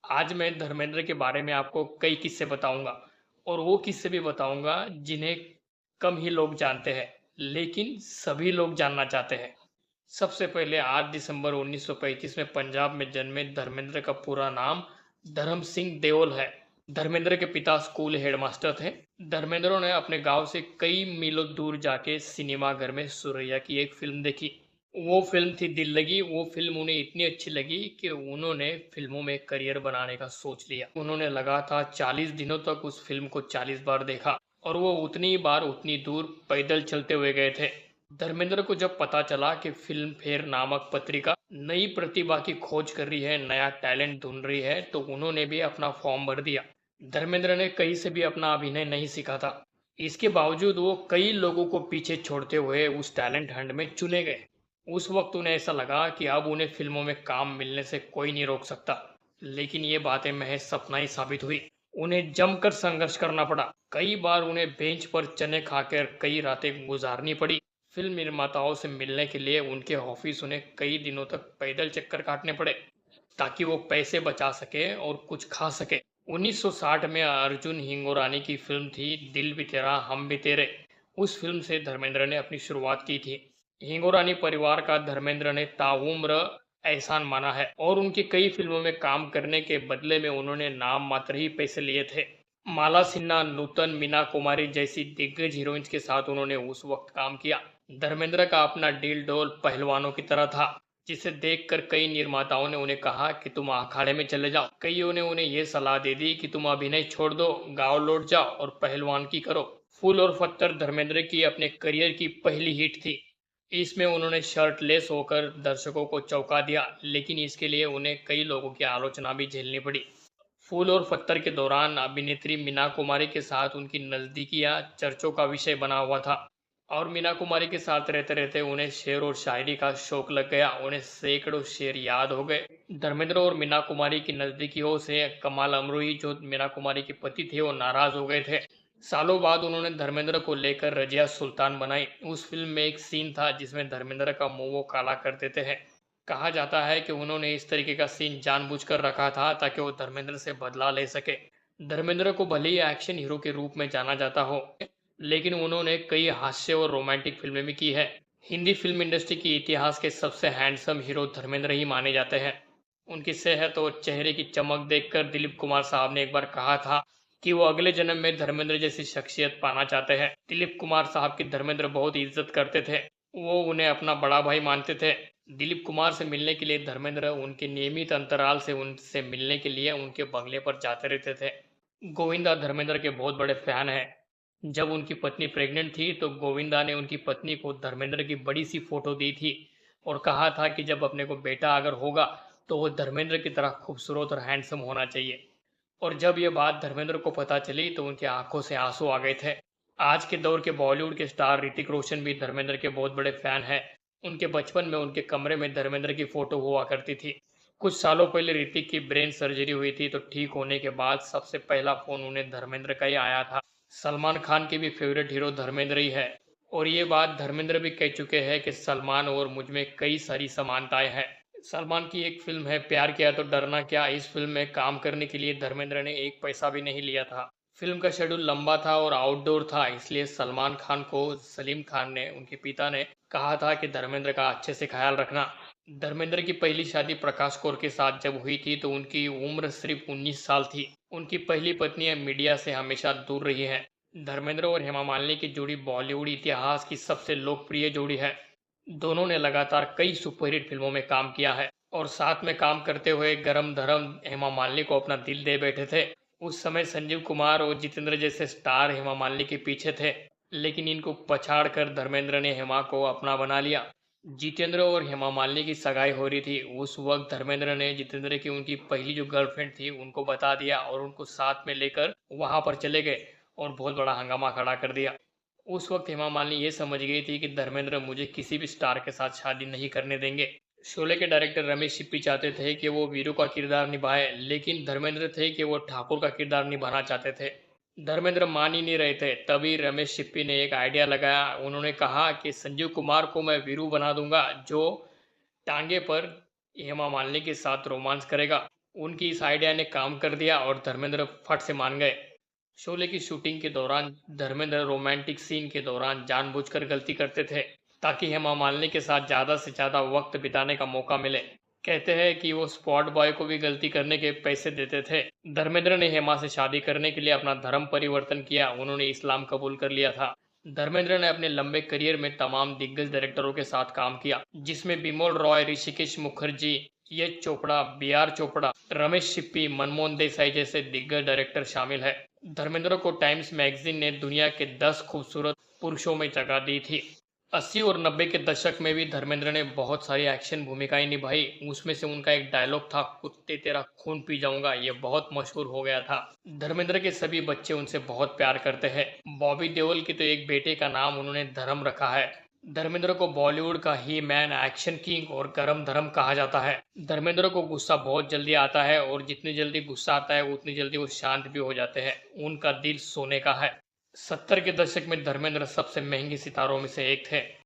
आज मैं धर्मेंद्र के बारे में आपको कई किस्से बताऊंगा और वो किस्से भी बताऊंगा जिन्हें कम ही लोग जानते हैं, लेकिन सभी लोग जानना चाहते हैं। सबसे पहले 8 दिसंबर 1935 में पंजाब में जन्मे धर्मेंद्र का पूरा नाम धर्म सिंह देओल है। धर्मेंद्र के पिता स्कूल हेडमास्टर थे। धर्मेंद्र ने अपने गांव से कई मीलों दूर जाके सिनेमा घर में सुरैया की एक फिल्म देखी। वो फिल्म थी दिल लगी। वो फिल्म उन्हें इतनी अच्छी लगी कि उन्होंने फिल्मों में करियर बनाने का सोच लिया। उन्होंने लगातार 40 दिनों तक उस फिल्म को 40 बार देखा और वो उतनी बार उतनी दूर पैदल चलते हुए गए थे। धर्मेंद्र को जब पता चला कि फिल्म फेयर नामक पत्रिका नई प्रतिभा की खोज कर रही है, नया टैलेंट ढूंढ रही है, तो उन्होंने भी अपना फॉर्म भर दिया। धर्मेंद्र ने कहीं से भी अपना अभिनय नहीं सीखा था। इसके बावजूद वो कई लोगों को पीछे छोड़ते हुए उस टैलेंट हंट में चुने गए। उस वक्त उन्हें ऐसा लगा कि अब उन्हें फिल्मों में काम मिलने से कोई नहीं रोक सकता। लेकिन ये बातें महज सपना ही साबित हुई। उन्हें जमकर संघर्ष करना पड़ा। कई बार उन्हें बेंच पर चने खाकर कई रातें गुजारनी पड़ी। फिल्म निर्माताओं से मिलने के लिए उनके ऑफिस उन्हें कई दिनों तक पैदल चक्कर काटने पड़े, ताकि वो पैसे बचा सके और कुछ खा सके। 1960 में अर्जुन हिंगोरानी की फिल्म थी दिल भी तेरा हम भी तेरे। उस फिल्म से धर्मेंद्र ने अपनी शुरुआत की थी। हिंगोरानी परिवार का धर्मेंद्र ने ताउम्र एहसान माना है और उनकी कई फिल्मों में काम करने के बदले में उन्होंने नाम मात्र ही पैसे लिए थे। माला सिन्हा, नूतन, मीना कुमारी जैसी दिग्गज हीरोइंस के साथ उन्होंने उस वक्त काम किया। धर्मेंद्र का अपना डील डोल पहलवानों की तरह था, जिसे देखकर कई निर्माताओं ने उन्हें कहा कि तुम अखाड़े में चले जाओ। कईयों ने उन्हें यह सलाह दे दी कि तुम अभिनय छोड़ दो, गांव लौट जाओ और पहलवान की करो। फूल और पत्थर धर्मेंद्र की अपने करियर की पहली हिट थी। इसमें उन्होंने शर्टलेस होकर दर्शकों को चौंका दिया, लेकिन इसके लिए उन्हें कई लोगों की आलोचना भी झेलनी पड़ी। फूल और पत्थर के दौरान अभिनेत्री मीना कुमारी के साथ उनकी नज़दीकियां चर्चों का विषय बना हुआ था और मीना कुमारी के साथ रहते रहते उन्हें शेर और शायरी का शौक लग गया। उन्हें सैकड़ों शेर याद हो गए। धर्मेंद्र और मीना कुमारी की नज़दीकियों से कमाल अमरोही, जो मीना कुमारी के पति थे, वो नाराज हो गए थे। सालों बाद उन्होंने धर्मेंद्र को लेकर रजिया सुल्तान बनाई। उस फिल्म में एक सीन था जिसमें धर्मेंद्र का मुंह वो काला कर देते हैं। कहा जाता है कि उन्होंने इस तरीके का सीन जानबूझकर रखा था ताकि वो धर्मेंद्र से बदला ले सके। धर्मेंद्र को भले ही एक्शन हीरो के रूप में जाना जाता हो, लेकिन उन्होंने कई हास्य और रोमांटिक फिल्में भी की है। हिंदी फिल्म इंडस्ट्री के इतिहास के सबसे हैंडसम हीरो धर्मेंद्र ही माने जाते हैं। उनकी सेहत और चेहरे की चमक देखकर दिलीप कुमार साहब ने एक बार कहा था कि वो अगले जन्म में धर्मेंद्र जैसी शख्सियत पाना चाहते हैं। दिलीप कुमार साहब की धर्मेंद्र बहुत इज्जत करते थे। वो उन्हें अपना बड़ा भाई मानते थे। दिलीप कुमार से मिलने के लिए धर्मेंद्र उनके नियमित अंतराल से उनसे मिलने के लिए उनके बंगले पर जाते रहते थे। गोविंदा धर्मेंद्र के बहुत बड़े फैन हैं। जब उनकी पत्नी प्रेग्नेंट थी तो गोविंदा ने उनकी पत्नी को धर्मेंद्र की बड़ी सी फोटो दी थी और कहा था कि जब अपने को बेटा अगर होगा तो वो धर्मेंद्र की तरह खूबसूरत और हैंडसम होना चाहिए। और जब ये बात धर्मेंद्र को पता चली तो उनकी आंखों से आंसू आ गए थे। आज के दौर के बॉलीवुड के स्टार ऋतिक रोशन भी धर्मेंद्र के बहुत बड़े फैन हैं। उनके बचपन में उनके कमरे में धर्मेंद्र की फोटो हुआ करती थी। कुछ सालों पहले ऋतिक की ब्रेन सर्जरी हुई थी, तो ठीक होने के बाद सबसे पहला फोन उन्हें धर्मेंद्र का ही आया था। सलमान खान के भी फेवरेट हीरो धर्मेंद्र ही है और ये बात धर्मेंद्र भी कह चुके हैं कि सलमान और मुझ में कई सारी समानताएं हैं। सलमान की एक फिल्म है प्यार किया तो डरना क्या। इस फिल्म में काम करने के लिए धर्मेंद्र ने एक पैसा भी नहीं लिया था। फिल्म का शेड्यूल लंबा था और आउटडोर था, इसलिए सलमान खान को सलीम खान ने, उनके पिता ने, कहा था कि धर्मेंद्र का अच्छे से ख्याल रखना। धर्मेंद्र की पहली शादी प्रकाश कौर के साथ जब हुई थी तो उनकी उम्र सिर्फ 19 साल थी। उनकी पहली पत्नी मीडिया से हमेशा दूर रही है। धर्मेंद्र और हेमा मालिनी की जोड़ी बॉलीवुड इतिहास की सबसे लोकप्रिय जोड़ी है। दोनों ने लगातार कई सुपरहिट फिल्मों में काम किया है और साथ में काम करते हुए गरम धर्म हेमा मालिनी को अपना दिल दे बैठे थे। उस समय संजीव कुमार और जितेंद्र जैसे स्टार हेमा मालिनी के पीछे थे, लेकिन इनको पछाड़ कर धर्मेंद्र ने हेमा को अपना बना लिया। जितेंद्र और हेमा मालिनी की सगाई हो रही थी। उस वक्त धर्मेंद्र ने जितेंद्र की उनकी पहली जो गर्लफ्रेंड थी उनको बता दिया और उनको साथ में लेकर वहां पर चले गए और बहुत बड़ा हंगामा खड़ा कर दिया। उस वक्त हेमा मालिनी ये समझ गई थी कि धर्मेंद्र मुझे किसी भी स्टार के साथ शादी नहीं करने देंगे। शोले के डायरेक्टर रमेश सिप्पी चाहते थे कि वो वीरू का किरदार निभाए, लेकिन धर्मेंद्र थे कि वो ठाकुर का किरदार निभाना चाहते थे। धर्मेंद्र मान ही नहीं रहे थे। तभी रमेश सिप्पी ने एक आइडिया लगाया। उन्होंने कहा कि संजीव कुमार को मैं वीरू बना दूंगा, जो टांगे पर हेमा मालिनी के साथ रोमांस करेगा। उनकी इस आइडिया ने काम कर दिया और धर्मेंद्र फट से मान गए। शोले की शूटिंग के दौरान धर्मेंद्र रोमांटिक सीन के दौरान जानबूझकर गलती करते थे ताकि हेमा मालिनी के साथ ज़्यादा से ज़्यादा वक्त बिताने का मौका मिले। कहते हैं कि वो स्पॉट बॉय को भी गलती करने के पैसे देते थे। धर्मेंद्र ने हेमा से शादी करने के लिए अपना धर्म परिवर्तन किया, उन्होंने इस्लाम कबूल कर लिया था। धर्मेंद्र ने अपने लंबे करियर में तमाम दिग्गज डायरेक्टरों के साथ काम किया, जिसमें बिमोल रॉय, ऋषिकेश मुखर्जी, यश चोपड़ा, बी आर चोपड़ा, रमेश सिप्पी, मनमोहन देसाई जैसे दिग्गज डायरेक्टर शामिल है। धर्मेंद्र को टाइम्स मैगजीन ने दुनिया के 10 खूबसूरत पुरुषों में जगह दी थी। 80 और 90 के दशक में भी धर्मेंद्र ने बहुत सारी एक्शन भूमिकाएं निभाई। उसमें से उनका एक डायलॉग था, कुत्ते तेरा खून पी जाऊंगा, ये बहुत मशहूर हो गया था। धर्मेंद्र के सभी बच्चे उनसे बहुत प्यार करते हैं। बॉबी देओल के तो एक बेटे का नाम उन्होंने धर्म रखा है। धर्मेंद्र को बॉलीवुड का ही मैन, एक्शन किंग और गरम धर्म कहा जाता है। धर्मेंद्र को गुस्सा बहुत जल्दी आता है और जितनी जल्दी गुस्सा आता है उतनी जल्दी वो शांत भी हो जाते हैं। उनका दिल सोने का है। 70 के दशक में धर्मेंद्र सबसे महंगे सितारों में से एक थे।